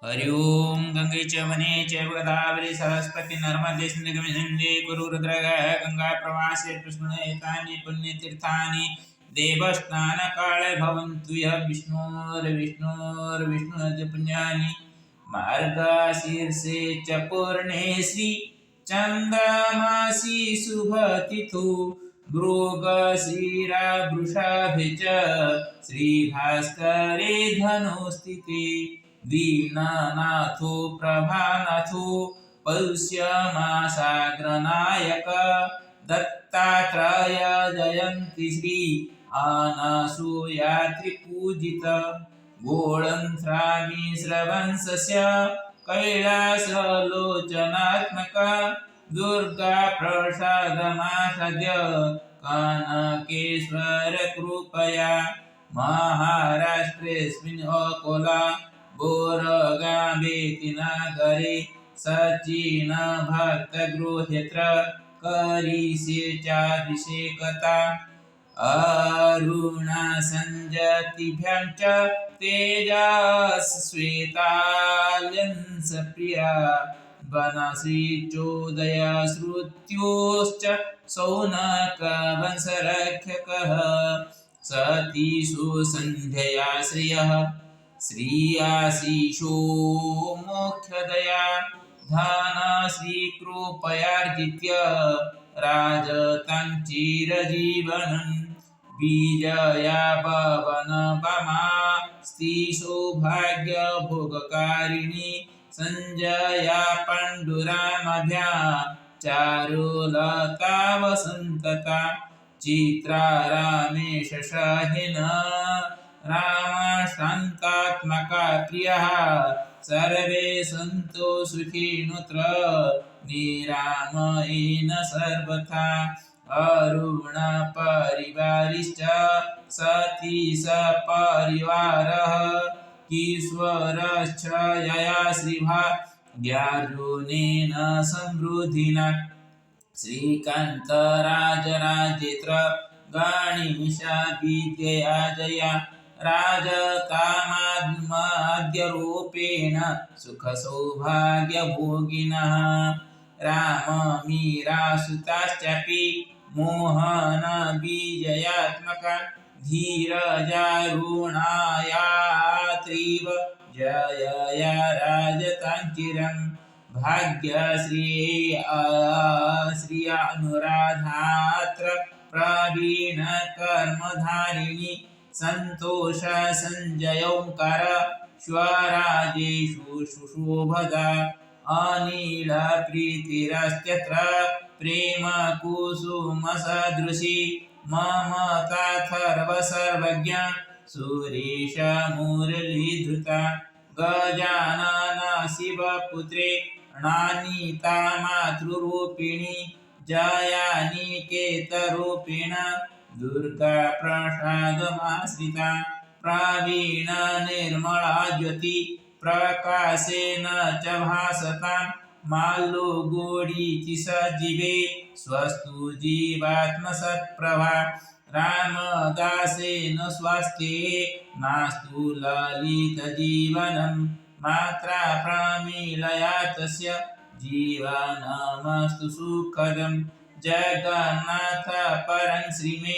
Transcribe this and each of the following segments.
हरि ओम गंगे च वने चैव गोदावरी सरस्वती नर्मदे सिन्धु कुरु रुद्रगः गंगा प्रवासे प्रस्मृतानि पुण्यतीर्थानि देवस्नानकाले भवन्तु यः विष्णोर्विष्णुर्विष्णुरति पुण्यानि मार्गशीर्षे च पूर्णे श्री चन्द्रमासि शुभतिथौ मृगशिरा वृषभे च श्रीभास्करे धनुस्थिते दीननाथो प्रभानाथो पौष्यमासाग्रनायक दत्तात्रय जयन्ति श्री अनसूयात्रिपूजित गोळन्त्रामी श्रवंशस्य कैलासलोचनात्मक दुर्गा प्रसादमासाद्य कनकेश्वर कृपया महाराष्ट्रेऽस्मिन् अकोला बोरगांबेति नगरे सचिन भक्तगृहेत्र करिष्ये चाभिषेकता अरुणा सञ्जतिभ्यां च तेजस्श्वेताल्यंस प्रिया वनश्रीचोदया श्रुत्योश्च सौनकवंशरक्षकः सतीषु सन्ध्यया श्रियः श्रीयाशीषो मोक्षदया धनश्रीकृपयार्जित्य राजतां चिरजीवनं विजया पवनपमा स्त्रीसौभाग्यभोगकारिणी सञ्जया पाण्डुरामभ्या चारुलता वसन्तता चित्रा रामेशशाहिन रामशान्तात्मका प्रियः सर्वे सन्तो सुखिनोऽत्र निरामयेन सर्वथा अरुणपरिवारिश्च सती सपरिवारः ईश्वरश्च यया श्रीभाग्यार्जुनेन समृद्धिना श्रीकान्तराजराजेत्र गणेशा विद्यया जया राजकामाद्यरूपेण सुखसौभाग्यभोगिनः राममीरासुताश्चापि मोहनबीजयात्मका धीरजारुणायात्रीव जयया राजताञ्चिरं भाग्यश्री अनुराधात्र प्रवीणकर्मधारिणी सन्तोष संजयोंकार स्वराजेषु सुशोभदा अनिल प्रीतिरस्त्यत्र प्रेम कुसुम सदृशी ममताथर्व सर्वज्ञ सुरेश मुरलीधृता गजानन शिवपुत्रे नानीता मातृरूपिणी जयानिकेतरूपिण दुर्गा प्रसादमाश्रिता प्रवीण निर्मला ज्योति प्रकाशेन च भासता माल्लुगुडीति सजीवे स्वस्तु जीवात्मसत्प्रभा रामदासेन स्वास्थ्ये नास्तु ललितजीवनं मात्रा प्रमीलया तस्य जीवनमस्तु सुखदम् जगन्नाथ परं श्रीमे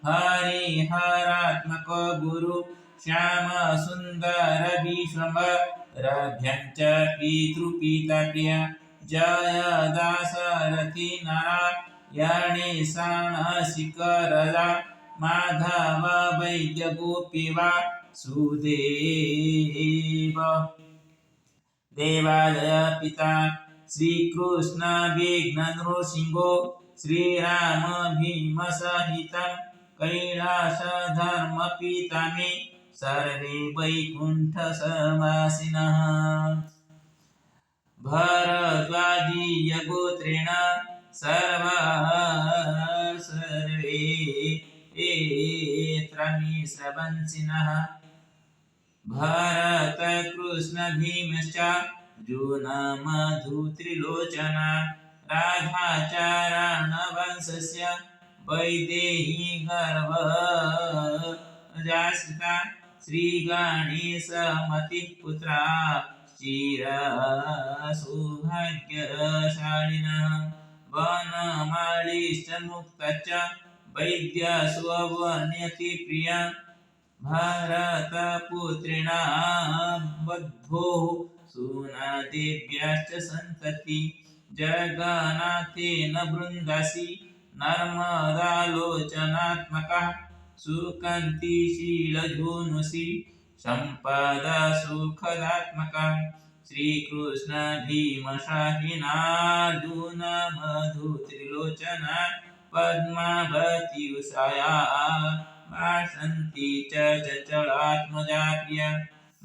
हरिहरात्मक गुरु श्याम सुंदर विश्वम्भरभ्यं च पितृपिता प्रिय जय दासरथि नारायणेशानशिखरजा माधव वैद्य गोपी वासुदेव देवालय पिता श्रीकृष्ण विघ्न नृसिंहो श्रीराम भीम सहितं कैलास धर्म पिता मे सर्वे वैकुंठ समासिनः भरद्वाजीय गोत्रेण सर्वे त्रमी श्रवंसिनः भरत कृष्ण भीमश्च जूनमधु त्रिलोचना राधाचारणवंशस्य वैदेही गर्भजास्ता श्रीगणेशमतिः पुत्रा चिरसौभाग्यशालिनः वनमालीश्च मुक्तश्च वैद्यस्ववर्ण्यति प्रिया भरतपुत्रिणा बद्धोः सुनदेव्याश्च सन्तति जगन्नाथेन बृन्दासि नर्मदालोचनात्मकः सुकान्तिशीलधनुषि सम्पदा सुखदात्मकः श्रीकृष्ण भीमशाहिनार्जुन मधुत्रिलोचना पद्मावती उषया वासन्ती च चञ्चलात्मजा प्रिया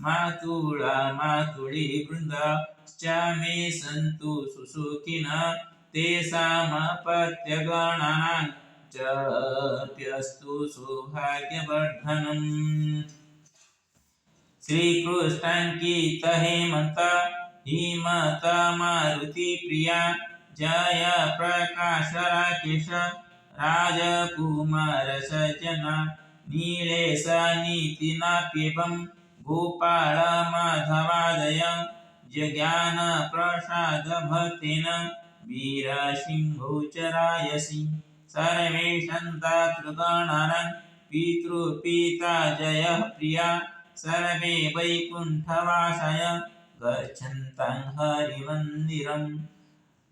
मातुला मातुली वृन्दाश्च मे सन्तु सुसुखिनः तेषामपत्यगणानां च प्यस्तु सौभाग्यवर्धनम् श्रीकृष्णाङ्कित हेमन्त हिमत मारुति प्रिया जय प्रकाश राकेश राजकुमार सज्जना नीलेश नीतिनाप्येवं गोपाल माधवादय जज्ञान प्रसाद भक्तेन वीरसिंहो च रायसि सर्वेषां दातृगणानां पितृपिता जयः प्रिया सर्वे वैकुण्ठवासाय गच्छन्तं हरिमन्दिरम्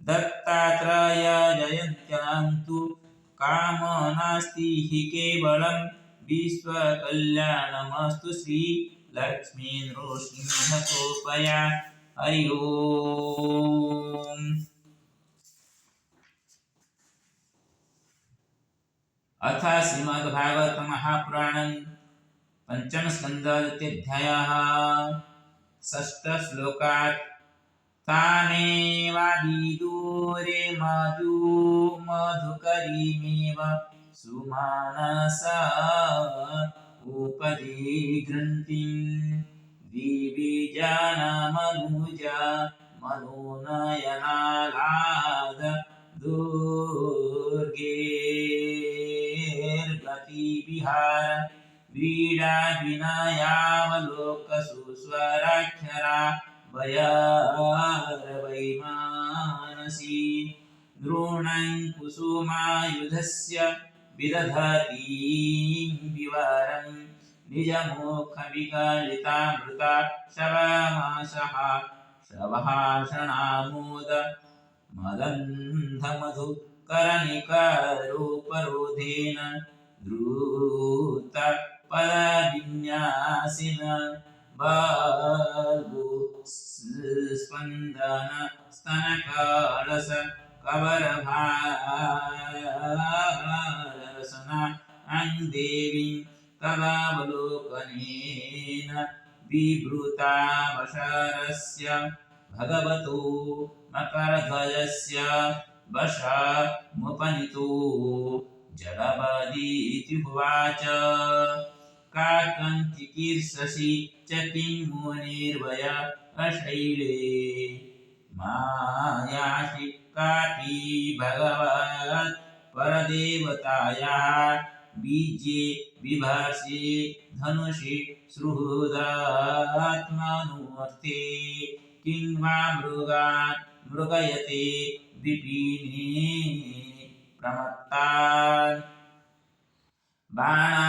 दत्तात्रेय जयन्त्यां तु कामो नास्ति हि केवलं विश्वकल्याणमस्तु श्री लक्ष्मी नृसिंहतोपया हरि ओम्। अथ श्रीमद्भागवत महापुराणं पंचम स्कंद द्वितीयाध्यायः षष्ठश्लोकात् तानेवादिदूरे मधुकरीमेव सुमानसा उपजिघ्रन्तीं दिविजानमनुजा मनोनयनालाद दुर्गेर्गतिविहार वीडा विनयावलोकसुस्वराक्षरा वैमानसी द्रोणं कुसुमायुधस्य विदधतीं विवरं निजमुखविगलितामृता शवहाषणामोद मदन्धमधुकरनिकरोपरोधेन द्रुतपदविन्यासिन बाल्बु स्पन्दन स्तनकलस कवरभारसना देवीं तवावलोकनेन विभृता वशरस्य भगवतो मकरध्वजस्य वशमुपनीतो जडबदीति उवाच काकं चिकीर्षसि च किं मुनिर्वय अशैले मायासि कापि भगवत् परदेवतायाः बीजे बिभर्षि धनुषि सुहृदात्मनोऽर्थे किं वा मृगान् मृगयते विपिने प्रमत्तान् बाणाभिर्मो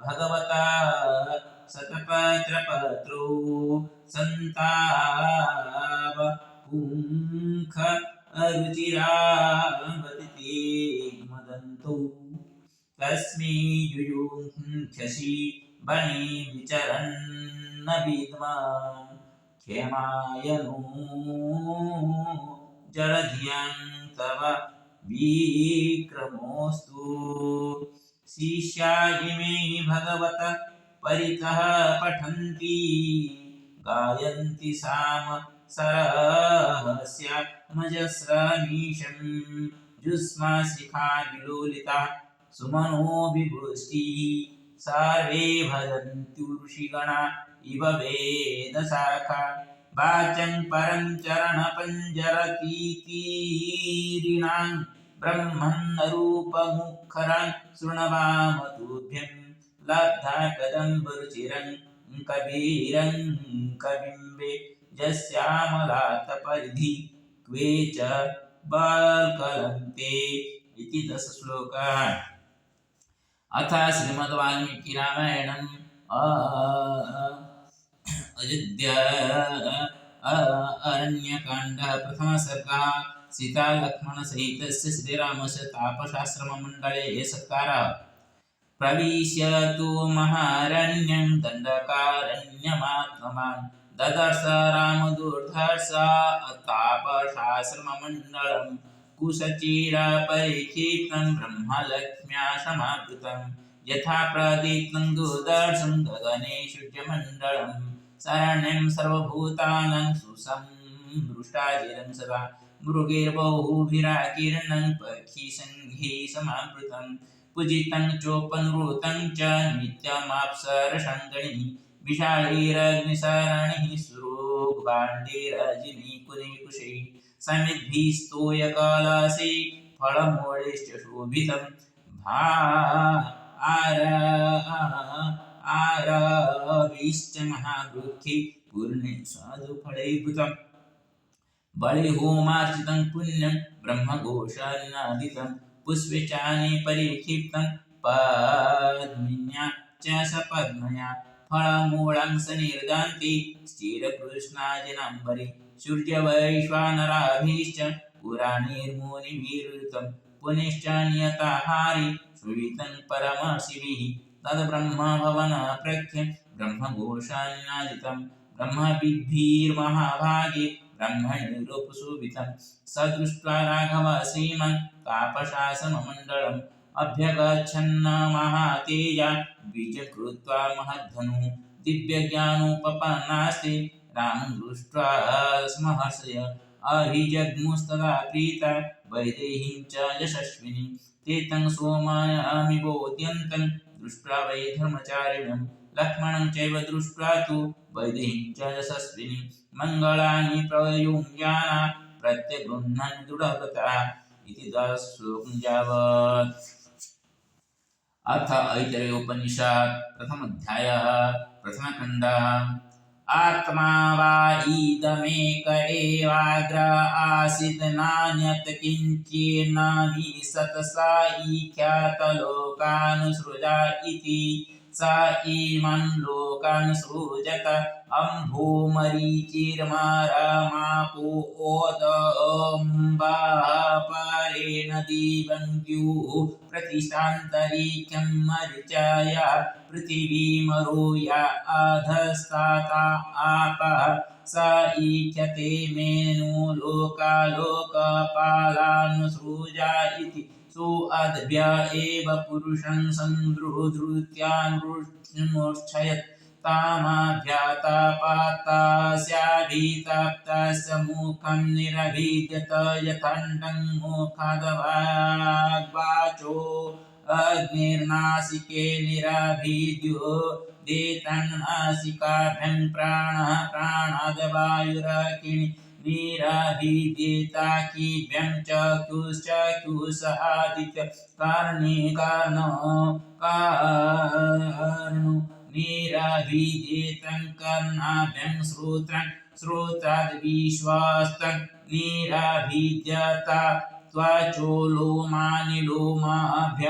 भगवता शतपत्रपत्रौ सन्ताप पुंख अरुचिरावतिते मदन्तौ तस्मै युयुङ्क्षसि वने विचरन्न विद्मा क्षमायनो जलधियां तव विक्रमोऽस्तु शिष्या इमे भगवत परितः पठन्ति गायन्ति साम सरहस्यमजस्रमीशं जुष्मा शिखा विलोलिता सुमनो विभुष्टिः सर्वे भजन्ति ऋषिगणा इव वेदशाखा वाचं परं चरणपञ्जरतीतीरिणां ब्रह्मन्नरूपमुखरान् शृण्वामतुभ्यं लब्धा कदम्बरुचिरं कबीरं कबिम्बे यस्यामलातपरिधि क्वे च बाल्कलन्ते इति 10 श्लोकः। अथ श्रीमद्वाल्मीकि रामायणम् अयोध्या अरण्यकाण्डः प्रथमः सर्गः। सीता लक्ष्मण सहितस्य श्रीरामस्य तापसाश्रममण्डले सत्कारः। प्रविश्य तु महारण्यं दण्डकारण्यमात्मवान् ददर्श रामदुर्धर्ष तापसाश्रममण्डलं कुशचिरपरिक्षिप्तं ब्रह्मलक्ष्म्या समावृतं यथा प्रदीप्तं दुर्दर्शं गगने सूर्यमण्डलं शरण्यं सर्वभूतानां सुसंहृष्टाजिरं सदा मृगैर्बहुभिराकीर्णं पक्षिसङ्घे समावृतं पूजितं चोपनृतं च नित्यमाप्सरसङ्गणिः विशालैरग्निसरणिः सुरोग्भाण्डैरजिनैः कुलैकुशैः समिद्भिस्तोयकलशैः फलमूलैश्च शोभितं आरभिश्च महावृक्षैः पूर्णैः साधुफलैर्भूतम् बलिहोमार्चितं पुण्यं ब्रह्मघोषान्नादितं पुष्पचानि परिक्षिप्तं पद्मिन्या च सपद्मया फलमूलं सनिर्दन्ति स्थिरकृष्णाजिनाम्बरि सूर्यवैश्वानराभिश्च पुराणैर्मुनिभिर्वृतं पुनश्च नियताहारि श्रुवितं परमशिविः तद्ब्रह्मभवनप्रख्यं ब्रह्मघोषान्नादितं ब्रह्मविद्भिर्महाभागे ब्रह्मणिरूपशोभितं स दृष्ट्वा राघव श्रीमन् तापसाश्रममण्डलम् अभ्यगच्छन्न महातेजा द्विजं कृत्वा महद्धनुः दिव्यज्ञानोपपन्नास्ते रामं दृष्ट्वा स्महर्षय अभिजग्मुस्तदा प्रीता वैदेहीं च यशस्विनी ते तं सोमायामिबोध्यन्तं दृष्ट्वा वै धर्मचारिणं लक्ष्मणं चैव दृष्ट्वा तु वैदेहीं च यशस्विनी मङ्गलानि प्रयुञ्जाना प्रत्यगृह्णन् दृढव्रता इति 10 श्लोकं यावत्। अथ ऐतरेयोपनिषत् प्रथम अध्यायः प्रथमखण्डः। आत्मा वा इदमेक एवाग्र आसीत् नान्यत् किञ्चिन्नाभिसत् स ईख्यातलोकानुसृजा इति स इमान् लोकान् सृजत अम्भोमरीचिर्मरमापो ओदम्बः परेण दिवङ्ग्युः प्रतिष्ठान्तरिक्षं मरीचया पृथिवीमरो या अधस्ताता आपः स ईख्यते मेनु लोकालोकपालानुसृजा इति सोऽद्भ्य एव पुरुषं सन्दृढृत्यानुष्ठयत् तामाभ्यातापात्तस्याभितप्तस्य मुखं निरभिद्यत यथाण्डं मुखादवाग्वाचो अग्निर्नासिके निरभिद्यो देतन्नासिकाभ्यं प्राणः प्राणाद्वायुरकिनि निरभिद्येताकिभ्यं चक्षुश्चक्षुष आदित्य कर्णिकार्णो निरभिद्येतं कर्णाभ्यं श्रोत्रं श्रोत्राद्विश्वास्तं निरभिद्यत त्वचो लोमानि लोमाभ्य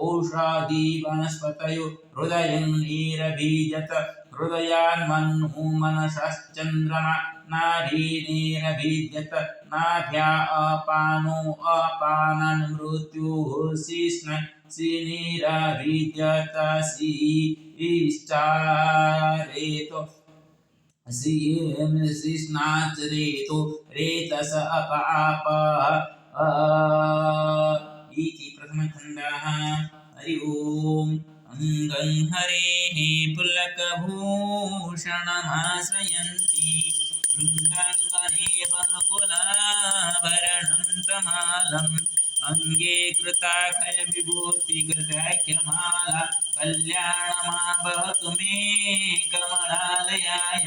औषधिवनस्पतयो हृदयं निरभिद्यत हृदयान्मनु मनसश्चन्द्रमा नाडी निरभिद्यत नाभ्या अपानो अपानन् मृत्युः शिश्न निरभिद्यत शिष्टारेतो शिष्णाचरेतो रेतस अपापः इति प्रथमखण्डः। हरि ओम्। अङ्गं हरेः पुलकभूषणमाश्रयन्ति भृङ्गाङ्गनेवनकुलाभरणं तमालम् अङ्गे कृताखयविभूतिगताख्यमाला कल्याणमावहतु मे कमलालयाय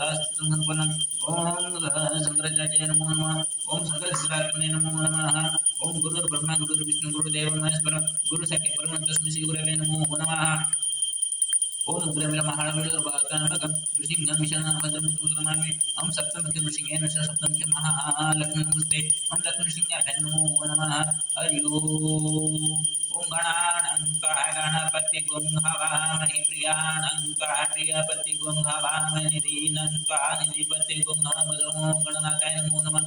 राष्ट्रसंपन्नं ओम शंकराचार्य नमो नमः ओम शंकराचार्य नमो नमः ओम गुरुर्ब्रह्मा गुरुर्विष्णु गुरुदेवो महेश्वर गुरु साक्षात् परब्रह्म तस्मै श्री गुरवे नमो नमः ओम उग्रमिलमहाबलिर्वातानमकं नृसिंहं विशानभद्रमुद्रमामि ओम सप्तमुखं नृसिंहेन सह सप्तमुखं महालक्ष्मीं नमस्ते ओम लक्ष्मीसिंहाय नमो नमः हरि ओम गणानां गणपति गुं हवामहे प्रियाणां प्रियपति गुं हवामहे निधीनां निधिपति गुं हवामहे गणनाथाय नमो नमः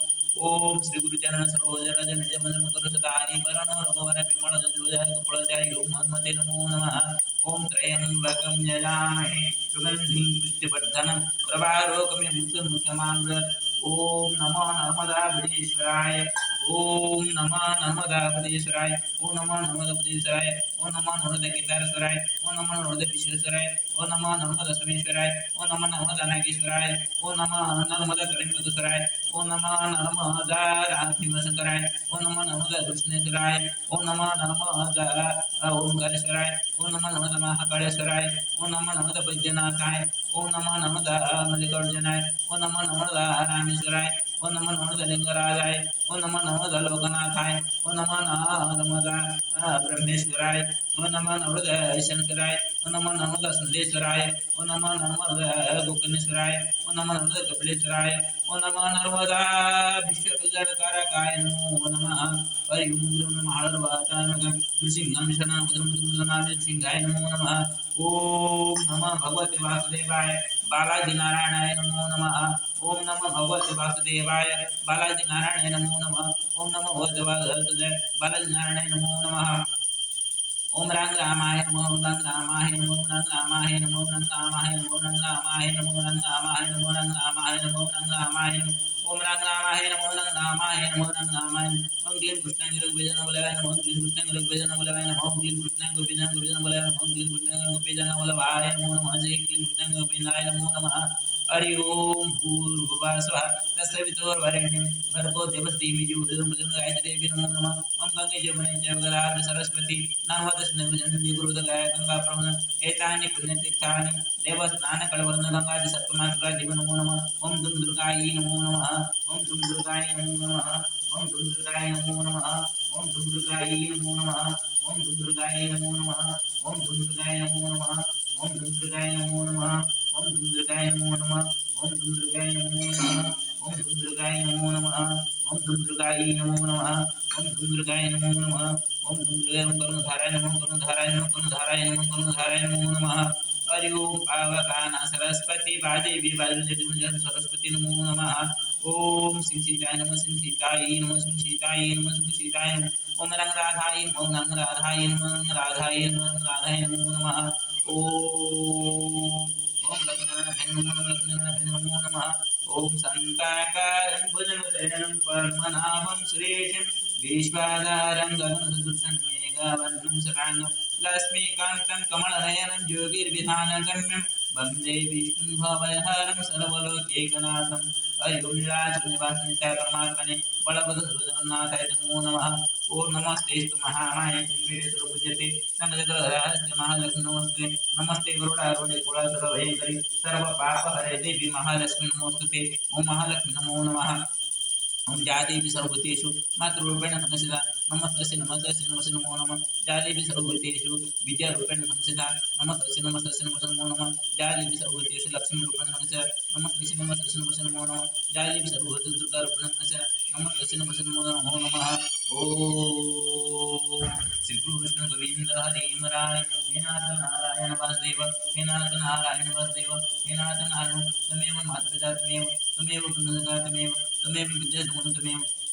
ओम श्री गुरुचरण सरोज रज निज मन मुकुर सदारि वरण रघुवर विमल जसोजय कुलचारि ओम हनुमते नमो नमः ओम त्र्यंबकं यजामहे सुगन्धिं पुष्टिवर्धनं प्रभारोगम्यमुतमुखमामृत ओम नमो नर्मदाबुधीश्वराय ओम नमो नर्मदाबुधीश्वराय ओम नमो नर्मदाबुधीश्वराय ओम नमो नर्मदाकेदारेश्वराय ओम नमो नर्मदाविश्वेश्वराय ओम नमो नर्मदासोमेश्वराय ओम नमो नर्मदानागेश्वराय ओम नमो नर्मदाकलिंगेश्वराय ओम नमो नर्मदाराधिमशंकराय ओम नमो नर्मदाकृष्णेश्वराय ओम नमो नर्मदा ओंकारेश्वराय ओम नमो नर्मदा महाकालेश्वराय ओम नमो नर्मदा वैद्यनाथाय ओम नमो नर्मदा मल्लिकार्जुनाय ओम नमो नर्मदा रामेश्वराय ओम नमो नर्मदा लिंगराजाय ओम नमो नर्मदा लोकनाथाय ओम नमो नर्मदा ब्रह्मेश्वराय ओम नमो नर्मदा शंकराय ओम नमो नर्मदा सुंदेश्वराय ओम नमो नर्मदा गोकर्णेश्वराय ओम नमो नर्मदा कपिलेश्वराय ओम नमो नर्मदा विश्वजगत्कारकाय नमो नमः हरि ओम महालर्वातानकं नृसिंहं शरणं सिंहाय नमो नमः ओम नमः भगवते वासुदेवाय बालाजी नारायणाय नमो नमः ओम नमः भगवते वासुदेवाय बालाजी नारायणाय नमो नमः ओम नमः भगवते वासुदेवाय बालाजी नारायणाय नमो नमः ओम रंग रामाय नमो रंग रामाय नमो रंग रामाय नमो रंग रामाय नमो रंग रामाय नमो रंग रामाय नमो रंग रामाय नमो रंग रामाय ओम रंग रामाय नमो रंग रामाय नमो रंग रामाय ओम क्लीं कृष्णाय ऋग्वेदन बोलाय नमो क्लीं कृष्णाय ऋग्वेदन बोलाय नमो क्लीं कृष्णाय गोपीजन बोलाय नमो क्लीं कृष्णाय गोपीजन बोलाय नमो नमः जय क्लीं कृष्णाय गोपीजनाय नमो नमः हरि ओम भूर्भुवः स्वः तत्सवितुर्वरेण्यं भर्गो देवस्य धीमहि धियो यो न गायत्री देवी नमो नमः ओम गंगे जमुने चैव गोदावरी सरस्वती नर्मदे सिन्धु गुरुदगाय गंगा प्रभु एतानि पुण्यतीर्थानि देवस्नानकलवन्द गंगादि सप्तमातृका देव नमो नमः ओम दुम दुर्गायै नमो नमः ओम दुम दुर्गायै नमो नमः ओम दुम दुर्गायै नमो नमः ओम दुम दुर्गायै नमो नमः ओम दुम दुर्गायै नमो नमः ओम दुम दुर्गायै नमो नमः ओम दुम दुर्गायै नमो नमः ओम धूम दुर्गाय नमो नमः ओम धूम दुर्गाय नमो नमः ओम धूम दुर्गाय नमो नमः ओम धूम दुर्गाय नमो नमः ओम धूम दुर्गाय नमो नमः ओम धूम दुर्गाय करुणधाराय नमः करुणधाराय नमः करुणधाराय नमः करुणधाराय नमो नमः हरि ओम पावकाना सरस्वती वाजेवी वाजुजन सरस्वती नमो नमः ओम श्री सीताय नमः श्री सीताय नमः श्री सीताय नमः श्री सीताय नमः ओम रंग राधाय ओम रंग राधाय नमः रंग राधाय नमः रंग राधाय नमो नमः ओम लक्ष्मणाय नमो नमः ओम संताकारं भुजगशयनं पद्मनाभं सुरेशं विश्वाधारं गगनसदृशं मेघवर्णं शुभांगं लक्ष्मीकान्तं कमलनयनं योगिर्विधानगम्यं वन्दे विष्णुं भवहरं सर्वलोकैकनाथं हरि ओम नीलाचलनिवासिनित्याय परमात्मने बलभद्रनाथाय नमो नमः ओम नमस्तेस्तु महामाये श्रीपीठे संगजगरहस्य महालक्ष्मी नमस्ते नमस्ते गरुडारूढे कुलासुरभयङ्करि सर्वपापहरे देवी महालक्ष्मी नमोस्तुते ओम महालक्ष्मी नमो नमः ओम जादेवी सर्वभूतेषु मातृरूपेण संस्थिता नमस्तस्यै नमस्तस्यै नमस्तस्यै नमो नमः जादेवी सर्वभूतेषु विद्यारूपेण संस्थिता नमस्तस्यै नमस्तस्यै नमस्तस्यै नमो नमः जादेवी सर्वभूतेषु लक्ष्मीरूपेण संस्थिता नमस्तस्यै नमस्तस्यै नमस्तस्यै नमो नमः जादेवी सर्वभूतेषु दुर्गारूपेण संस्थिता नमस्तस्यै नमस्तस्यै नमो नमः ओम श्री कृष्ण गोविंद हरे मुरारे हे नाथ नारायण वासुदेव हे नाथ नारायण वासुदेव हे नाथ नारायण तमेव मातृजातमेव तमेव पुण्यजातमेव तमेव विद्याधर्मं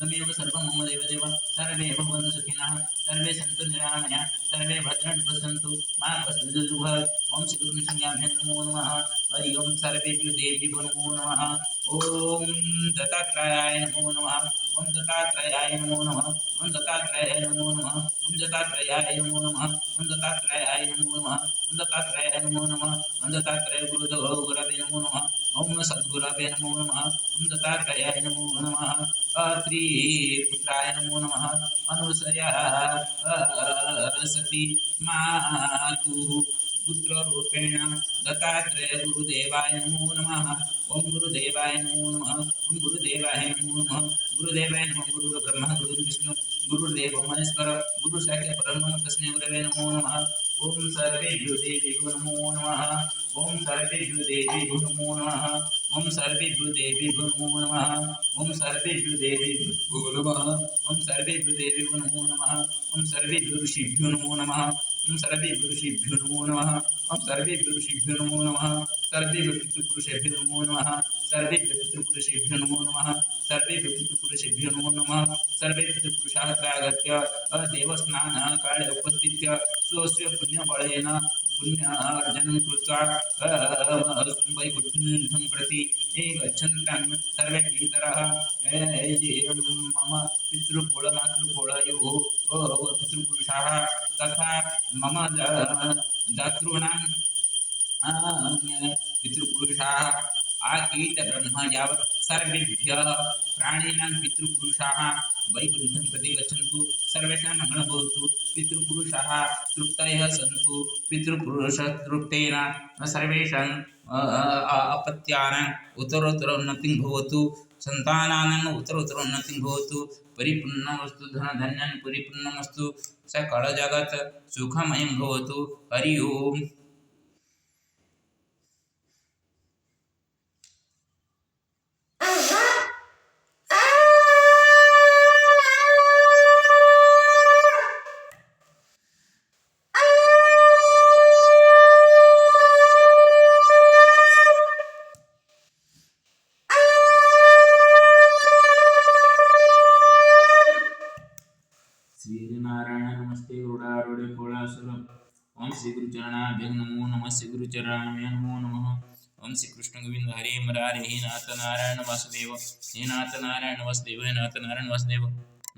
तमेव सर्वं मम देवदेव सर्वे भवन्तु सुखिनः सर्वे सन्तु निरामयाः सर्वे भद्राणि पश्यन्तु मा कश्चित् दुःखभाग् ओम श्री कृष्णाभ्यां नमो नमः हरि ओम सर्वेभ्यो देवेभ्यो नमो नमः ओम दत्तात्रेयाय नमो नमः ओम दत्तात्रेयाय नमो नमः ओम दत्तात्रेयाय नमो नमः ओम दत्तात्रेयाय नमो नमः ओम दत्तात्रेयाय नमो नमः ओम दत्तात्रेयाय नमो नमः ओम दत्तात्रेय गुरुदेव नमो नमः ओम सद्गुरवे नमो नमः ओम दत्तात्रेयाय नमो नमः त्रिपुत्राय नमो नमः अनुसया सती मातुः पुत्ररूपेण दत्तात्रेय गुरुदेवाय नमो नमः ओम गुरुदेवाय नमो नमः ओम गुरुदेवाय नमो नमः गुरुदेवाय नमः गुरुर्ब्रह्मा गुरुर्विष्णु गुरुर्देवो महेश्वर गुरु साक्षात् परब्रह्म तस्मै गुरवे नमो नमः ओम सर्वेभ्यो देवेभ्यो नमो नमः ओम सर्वेभ्यो देवेभ्यो नमो नमः ओम सर्वेभ्यो देवेभ्यो नमो नमः ओम सर्वेभ्यो देवेभ्यो नमः ओम सर्वेभ्यो देवेभ्यो नमो नमः ओम सर्वेभ्यो ऋषिभ्यो नमो नमः ओम सर्वेभ्यो ऋषिभ्यो नमो नमः ओम सर्वेभ्यो ऋषिभ्यो नमो नमः सर्वेभ्यो पितृपुरुषेभ्यो नमो नमः सर्वेभ्यो पितृपुरुषेभ्यो नमो नमः सर्वेभ्यो पितृपुरुषेभ्यो नमो नमः सर्वे पितृपुरुषाः प्रागत्य देवस्नान काले उपस्थित्य स्वस्य पुण्यबलेन पुण्यार्जनं कृत्वा वैकुण्ठं प्रति गच्छन्तः सर्वे पितरः मम पितृकुलमातृकुलयोः पितृपुरुषाः तथा मम दातॄणां पितृपुरुषाः आकीट ब्रह्म यावत् सर्वेभ्यः प्राणिनां पितृपुरुषाः वैकुण्ठं प्रति गच्छन्तु सर्वेषां मंगलं भवतु पितृपुरुषाः तृप्तयः सन्तु पितृपुरुषतृप्तेन सर्वेषां अपत्यानाम् उत्तरोत्तरोन्नतिं भवतु सन्तानानाम् उत्तरोत्तरोन्नतिं भवतु परिपूर्णमस्तु धनधान्यान् परिपूर्णमस्तु सकलजगत् सुखमयं भवतु हरि ओम् श्रीनारायण नमस्ते गरुडारूढे कोलासुरम् ओम श्री गुरुचरणाभ्यां नमो नमः श्री गुरुचरणाभ्यां नमो नमः ओम श्री कृष्ण गोविंद हरे मुरारे हे नाथ नारायण वासुदेव हे नाथ नारायण वासुदेव हे नाथ नारायण वासुदेव।